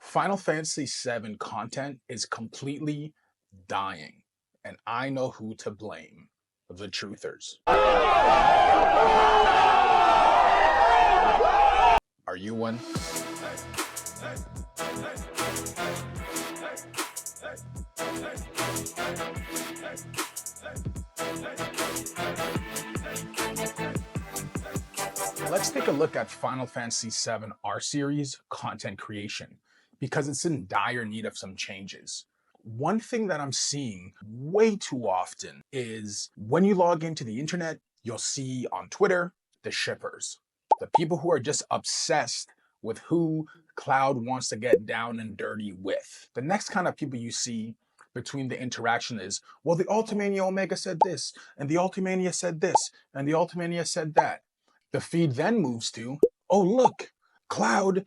Final Fantasy VII content is completely dying, and I know who to blame. The truthers. Are you one? Let's take a look at Final Fantasy VII R Series content creation, because it's in dire need of some changes. One thing that I'm seeing way too often is when you log into the internet, you'll see on Twitter, the shippers, the people who are just obsessed with who Cloud wants to get down and dirty with. The next kind of people you see between the interaction is, well, the Ultimania Omega said this, and the Ultimania said this, and the Ultimania said that. The feed then moves to, oh, look, Cloud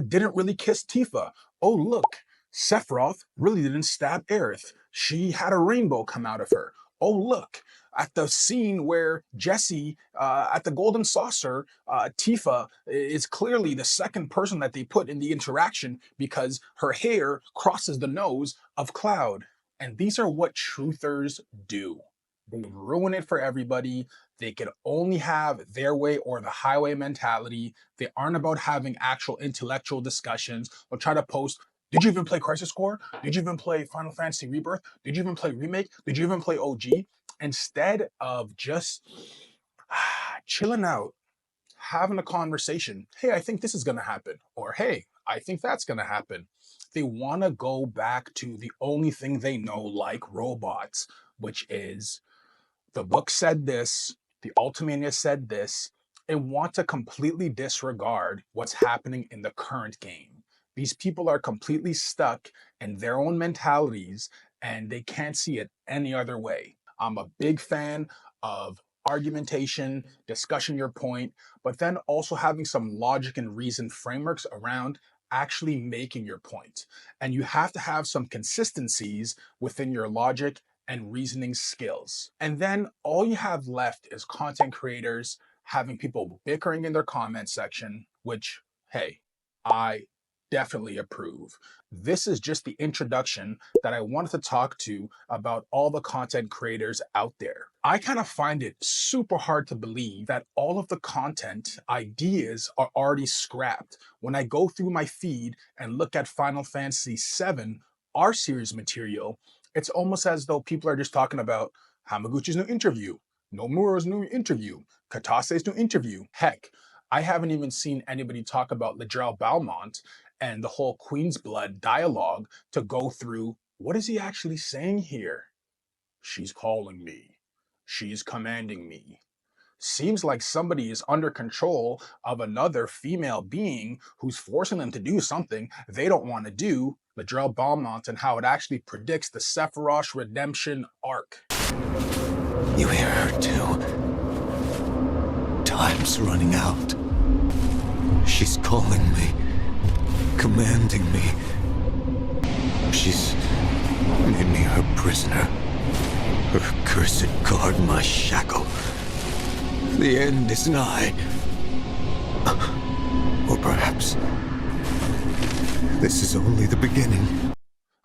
didn't really kiss Tifa. Oh, look, Sephiroth really didn't stab Aerith. She had a rainbow come out of her. Oh, look, at the scene where Jessie, at the Golden Saucer, Tifa is clearly the second person that they put in the interaction because her hair crosses the nose of Cloud. And these are what truthers do. They ruin it for everybody. They can only have their way or the highway mentality. They aren't about having actual intellectual discussions. They'll try to post, did you even play Crisis Core? Did you even play Final Fantasy Rebirth? Did you even play Remake? Did you even play OG? Instead of just chilling out, having a conversation, hey, I think this is going to happen. Or, hey, I think that's going to happen. They want to go back to the only thing they know, like robots, which is the book said this, the Ultimania said this, and want to completely disregard what's happening in the current game. These people are completely stuck in their own mentalities and they can't see it any other way. I'm a big fan of argumentation, discussion your point, but then also having some logic and reason frameworks around actually making your point. And you have to have some consistencies within your logic and reasoning skills. And then all you have left is content creators having people bickering in their comment section, which, hey, I definitely approve. This is just the introduction that I wanted to talk to about all the content creators out there. I kind of find it super hard to believe that all of the content ideas are already scrapped. When I go through my feed and look at Final Fantasy VII R series material, it's almost as though people are just talking about Hamaguchi's new interview, Nomura's new interview, Katase's new interview. Heck, I haven't even seen anybody talk about Ladrell Balmont and the whole Queen's Blood dialogue to go through, what is he actually saying here? She's calling me. She's commanding me. Seems like somebody is under control of another female being who's forcing them to do something they don't want to do. Ladrell Balmont and how it actually predicts the Sephiroth redemption arc. You hear her too? Time's running out. She's calling me, commanding me. She's made me her prisoner. Her cursed guard my shackle. The end is nigh. Or perhaps this is only the beginning.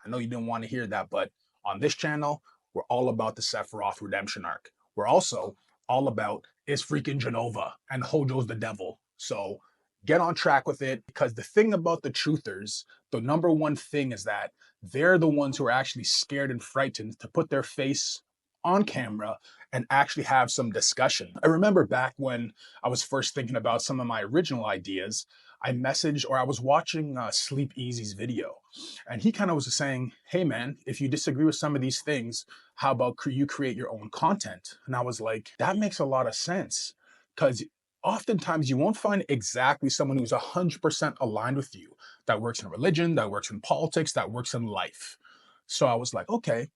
I know you didn't want to hear that, but on this channel, we're all about the Sephiroth redemption arc. We're also all about is freaking Genova and Hojo's the devil. So get on track with it, because the thing about the truthers, the number one thing is that they're the ones who are actually scared and frightened to put their face on camera and actually have some discussion. I remember back when I was first thinking about some of my original ideas, I messaged, or I was watching Sleep Easy's video, and he kind of was saying, hey man, if you disagree with some of these things, how about you create your own content? And I was like, that makes a lot of sense, because oftentimes you won't find exactly someone who's 100% aligned with you, that works in religion, that works in politics, that works in life. So I was like, okay,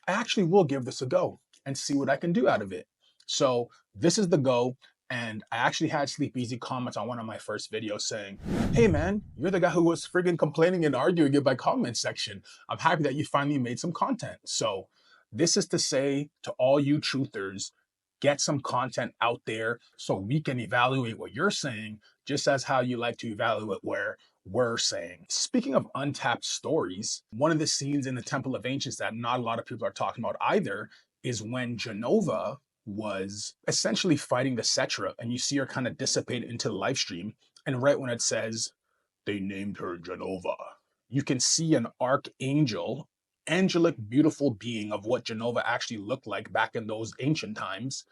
I actually will give this a go and see what I can do out of it. So this is the go. And I actually had Sleep Easy comments on one of my first videos saying, hey man, you're the guy who was friggin' complaining and arguing in my comment section. I'm happy that you finally made some content. So this is to say to all you truthers, get some content out there so we can evaluate what you're saying, just as how you like to evaluate where were saying. Speaking of untapped stories, one of the scenes in the Temple of Ancients that not a lot of people are talking about either is when Genova was essentially fighting the Cetra, and you see her kind of dissipate into the live stream. And right when it says, they named her Genova, you can see an archangel, angelic, beautiful being of what Genova actually looked like back in those ancient times.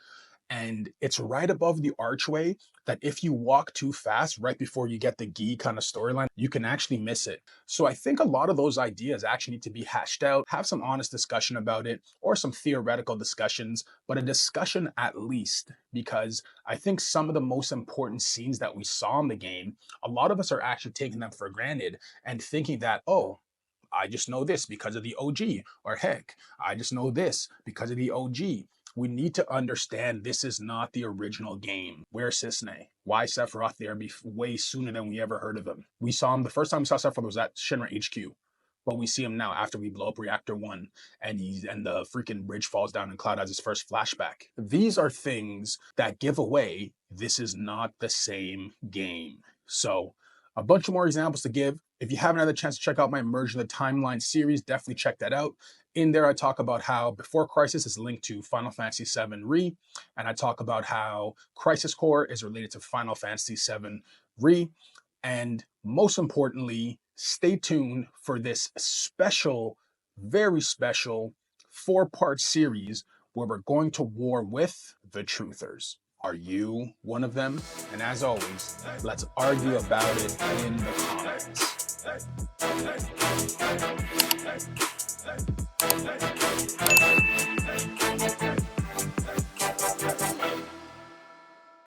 And it's right above the archway that if you walk too fast right before you get the Gi kind of storyline, you can actually miss it. So I think a lot of those ideas actually need to be hashed out, have some honest discussion about it, or some theoretical discussions, but a discussion at least, because I think some of the most important scenes that we saw in the game, a lot of us are actually taking them for granted and thinking that, oh, I just know this because of the OG, or heck, I just know this because of the OG. We need to understand this is not the original game. Where's Cisne? Why Sephiroth there way sooner than we ever heard of him? We saw him, the first time we saw Sephiroth was at Shinra HQ. But we see him now after we blow up Reactor 1 and the freaking bridge falls down and Cloud has his first flashback. These are things that give away this is not the same game. So a bunch of more examples to give. If you haven't had a chance to check out my Merge in the Timeline series, definitely check that out. In there, I talk about how Before Crisis is linked to Final Fantasy VII Re, and I talk about how Crisis Core is related to Final Fantasy VII Re, and most importantly, stay tuned for this special, very special 4-part series where we're going to war with the Truthers. Are you one of them? And as always, let's argue about it in the comments.